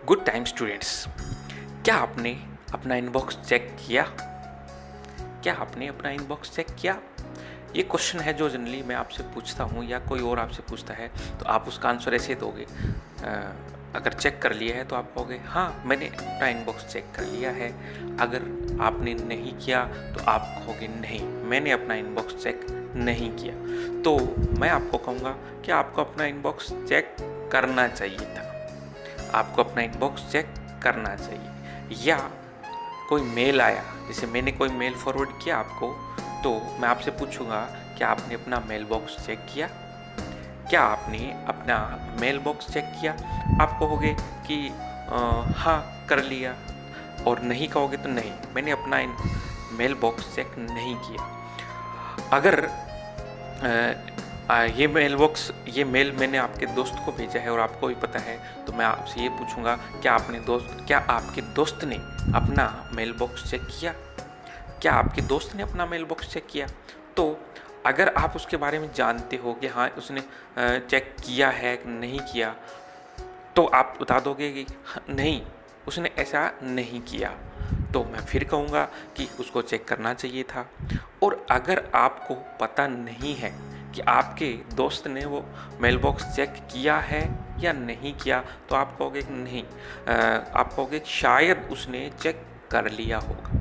Good time students. क्या आपने अपना इनबॉक्स चेक किया? क्या आपने अपना इनबॉक्स चेक किया? ये क्वेश्चन है जो जनरली मैं आपसे पूछता हूँ या कोई और आपसे पूछता है तो आप उसका आंसर ऐसे दोगे। अगर चेक कर लिया है तो आप कहोगे हाँ मैंने अपना इनबॉक्स चेक कर लिया है। अगर आपने नहीं किया तो आप कहोगे नहीं मैंने अपना इनबॉक्स चेक नहीं किया। तो मैं आपको कहूँगा कि आपको अपना इनबॉक्स चेक करना चाहिए था। आपको अपना इनबॉक्स चेक करना चाहिए। या कोई मेल आया, जैसे मैंने कोई मेल फॉरवर्ड किया आपको, तो मैं आपसे पूछूंगा क्या आपने अपना मेल बॉक्स चेक किया? क्या आपने अपना मेल बॉक्स चेक किया? आप कहोगे कि हाँ कर लिया, और नहीं कहोगे तो नहीं मैंने अपना मेल बॉक्स चेक नहीं किया। अगर ये मेल मैंने आपके दोस्त को भेजा है और आपको भी पता है, तो मैं आपसे ये पूछूंगा क्या आपके दोस्त ने अपना मेल बॉक्स चेक किया? क्या आपके दोस्त ने अपना मेल बॉक्स चेक किया? तो अगर आप उसके बारे में जानते हो कि हाँ उसने चेक किया है नहीं किया, तो आप बता दोगे कि नहीं उसने ऐसा नहीं किया। तो मैं फिर कहूँगा कि उसको चेक करना चाहिए था। और अगर आपको पता नहीं है कि आपके दोस्त ने वो मेल बॉक्स चेक किया है या नहीं किया, तो आप कहोगे कि नहीं, आप कहोगे कि शायद उसने चेक कर लिया होगा।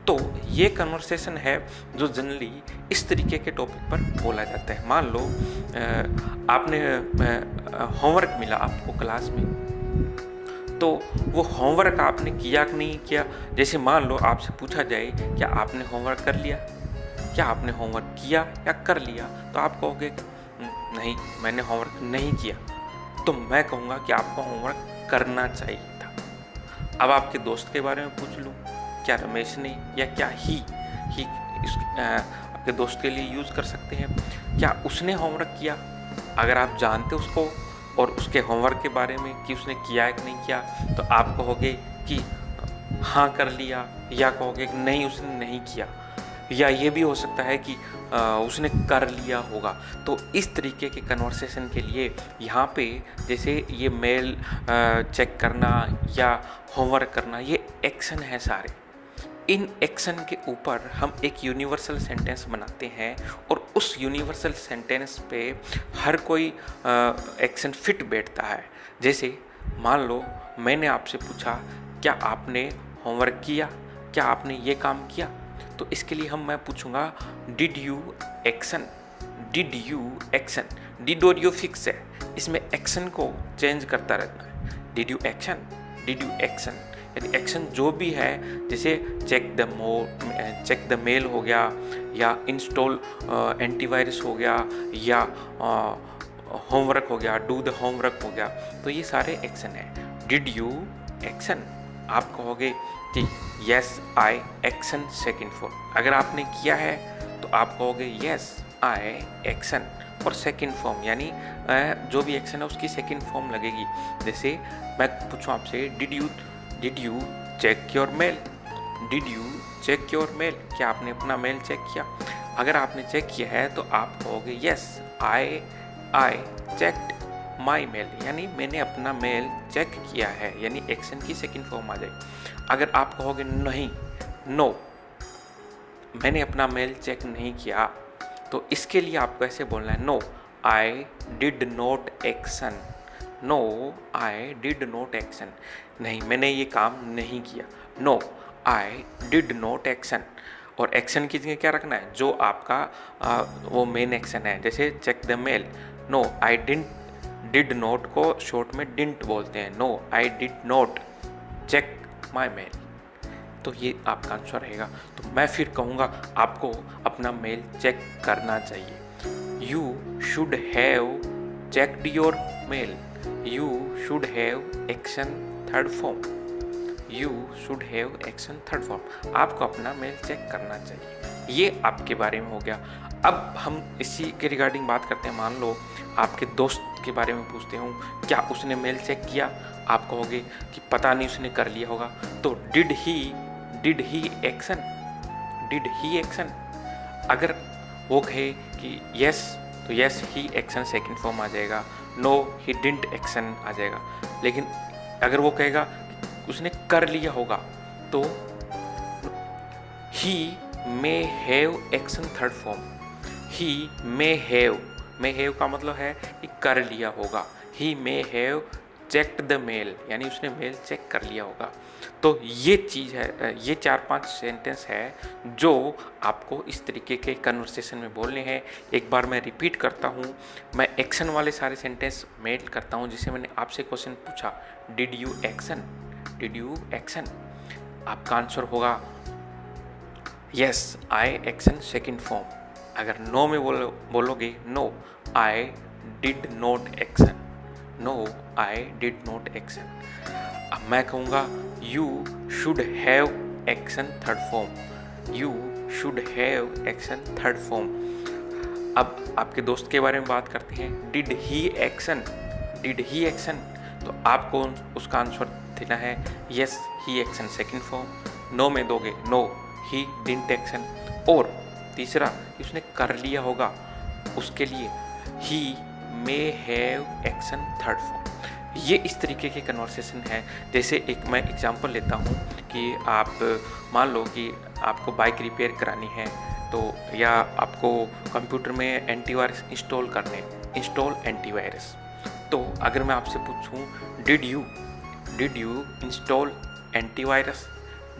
तो ये कन्वर्सेशन है जो जनरली इस तरीके के टॉपिक पर बोला जाता है। मान लो आपने होमवर्क मिला आपको क्लास में, तो वो होमवर्क आपने किया कि नहीं किया। जैसे मान लो आपसे पूछा जाए क्या आपने होमवर्क कर लिया, क्या आपने होमवर्क किया या कर लिया, तो आप कहोगे नहीं मैंने होमवर्क नहीं किया। तो मैं कहूँगा कि आपको होमवर्क करना चाहिए था। अब आपके दोस्त के बारे में पूछ लूँ, क्या रमेश ने या क्या ही आपके दोस्त के लिए यूज़ कर सकते हैं, क्या उसने होमवर्क किया? अगर आप जानते उसको और उसके होमवर्क के बारे में कि उसने किया है कि नहीं किया, तो आप कहोगे कि हाँ कर लिया, या कहोगे कि नहीं उसने नहीं किया। या ये भी हो सकता है कि उसने कर लिया होगा। तो इस तरीके के कन्वर्सेशन के लिए यहाँ पे जैसे ये मेल चेक करना या होमवर्क करना, ये एक्शन है सारे। इन एक्शन के ऊपर हम एक यूनिवर्सल सेंटेंस बनाते हैं और उस यूनिवर्सल सेंटेंस पे हर कोई एक्शन फिट बैठता है। जैसे मान लो मैंने आपसे पूछा क्या आपने होमवर्क किया, क्या आपने ये काम किया, तो इसके लिए मैं पूछूंगा did you action, did you action. Did और यू फिक्स है, इसमें एक्शन को चेंज करता रहता है। Did you action, did you action, यानी एक्शन जो भी है, जैसे चेक द मेल हो गया, या इंस्टॉल एंटीवायरस हो गया, या होमवर्क हो गया, डू द होमवर्क हो गया, तो ये सारे एक्शन है। डिड यू एक्शन, आप कहोगे कि yes I action second form. अगर आपने किया है तो आप कहोगे यस आई एक्शन और सेकेंड फॉर्म, यानी जो भी एक्शन है उसकी सेकेंड फॉर्म लगेगी। जैसे मैं पूछूं आपसे did you check your mail, did you check your mail, क्या आपने अपना मेल चेक किया? अगर आपने चेक किया है तो आप कहोगे yes I checked my mail, यानी मैंने अपना मेल चेक किया है, यानी एक्शन की सेकेंड फॉर्म आ जाए। अगर आप कहोगे नहीं, नो मैंने अपना मेल चेक नहीं किया, तो इसके लिए आपको ऐसे बोलना है no I did not action, no I did not action, नहीं मैंने ये काम नहीं किया। No I did not action, और एक्शन की जगह क्या रखना है, जो आपका वो मेन एक्शन है। जैसे check the mail, no I did not को शॉर्ट में डिंट बोलते हैं, no I did not check my mail, तो ये आपका आंसर रहेगा। तो मैं फिर कहूँगा आपको अपना मेल चेक करना चाहिए। You should have checked your mail, you should have action third form, you should have action third form, आपको अपना मेल चेक करना चाहिए। ये आपके बारे में हो गया। अब हम इसी के रिगार्डिंग बात करते हैं। मान लो आपके दोस्त के बारे में पूछते हूँ क्या उसने मेल चेक किया, आप कहोगे कि पता नहीं उसने कर लिया होगा। तो did he action, did he action. अगर वो कहे कि यस, तो yes he action second form आ जाएगा, नो ही डिडंट एक्शन आ जाएगा। लेकिन अगर वो कहेगा उसने कर लिया होगा तो he may have action third form, he may have का मतलब है कि कर लिया होगा। He may have checked the mail, यानी उसने मेल चेक कर लिया होगा। तो ये चीज़ है, ये 4-5 सेंटेंस है जो आपको इस तरीके के कन्वर्सेशन में बोलने हैं। एक बार मैं रिपीट करता हूँ, मैं एक्शन वाले सारे सेंटेंस मेल करता हूँ। जिसे मैंने आपसे क्वेश्चन पूछा, did you action, did you action, आपका आंसर होगा yes I action second form. अगर नो में बोलोगे no I did not action, no I did not action. अब मैं कहूँगा you should have action third form, you should have action third form. अब आपके दोस्त के बारे में बात करते हैं, did he action, did he action, तो आपको उसका आंसर देना है yes he action second form. No में दोगे नो ही डिडंट एक्शन। और तीसरा कि उसने कर लिया होगा, उसके लिए he may have action third form. ये इस तरीके के कन्वर्सेशन है। जैसे एक मैं एग्जांपल लेता हूँ कि आप मान लो कि आपको बाइक रिपेयर करानी है, तो या आपको कंप्यूटर में एंटीवायरस इंस्टॉल करने, इंस्टॉल एंटीवायरस। तो अगर मैं आपसे पूछूं did you install antivirus,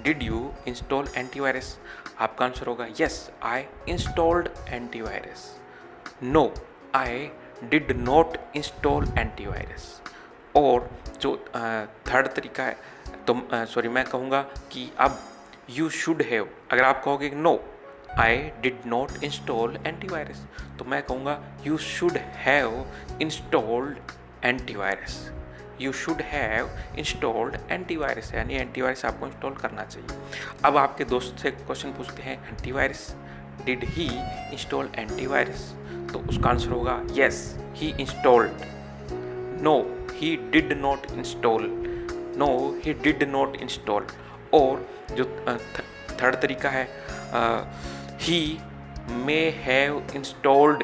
did you install antivirus, आपका आंसर होगा yes I installed antivirus, no I did not install antivirus. और जो थर्ड तरीका है, तो मैं कहूँगा कि अब यू शुड हैव, अगर आप कहोगे no I did not install antivirus, तो मैं कहूँगा you should have installed antivirus, you should have installed antivirus, यानी एंटीवायरस आपको इंस्टॉल करना चाहिए। अब आपके दोस्त से क्वेश्चन पूछते हैं antivirus, did he install antivirus, तो उसका आंसर होगा yes he installed, no he did not install, no he did not install. और जो थर्ड तरीका है he may have installed,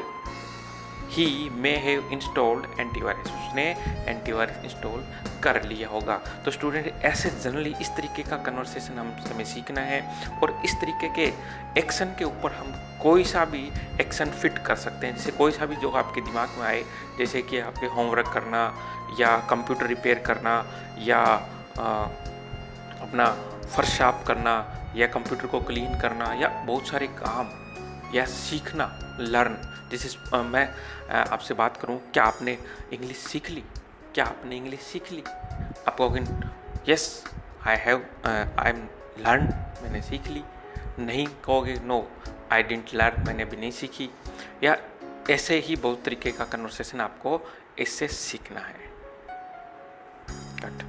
he may have installed antivirus, उसने एंटीवायरस इंस्टॉल कर लिया होगा। तो स्टूडेंट ऐसे जनरली इस तरीके का कन्वर्सेशन हमें सीखना है, और इस तरीके के एक्शन के ऊपर हम कोई सा भी एक्शन फिट कर सकते हैं। जैसे कोई सा भी जो आपके दिमाग में आए, जैसे कि आपके होमवर्क करना या कंप्यूटर रिपेयर करना या अपना फर्श साफ करना या कंप्यूटर को क्लीन करना या बहुत सारे काम या सीखना, लर्न। जैसे मैं आपसे बात करूं, क्या आपने इंग्लिश सीख ली, क्या आपने इंग्लिश सीख ली, आप कहोगे यस आई एम लर्न, मैंने सीख ली। नहीं कहोगे नो आई डिडंट लर्न, मैंने भी नहीं सीखी। या ऐसे ही बहुत तरीके का कन्वर्सेशन आपको इससे सीखना है। कट।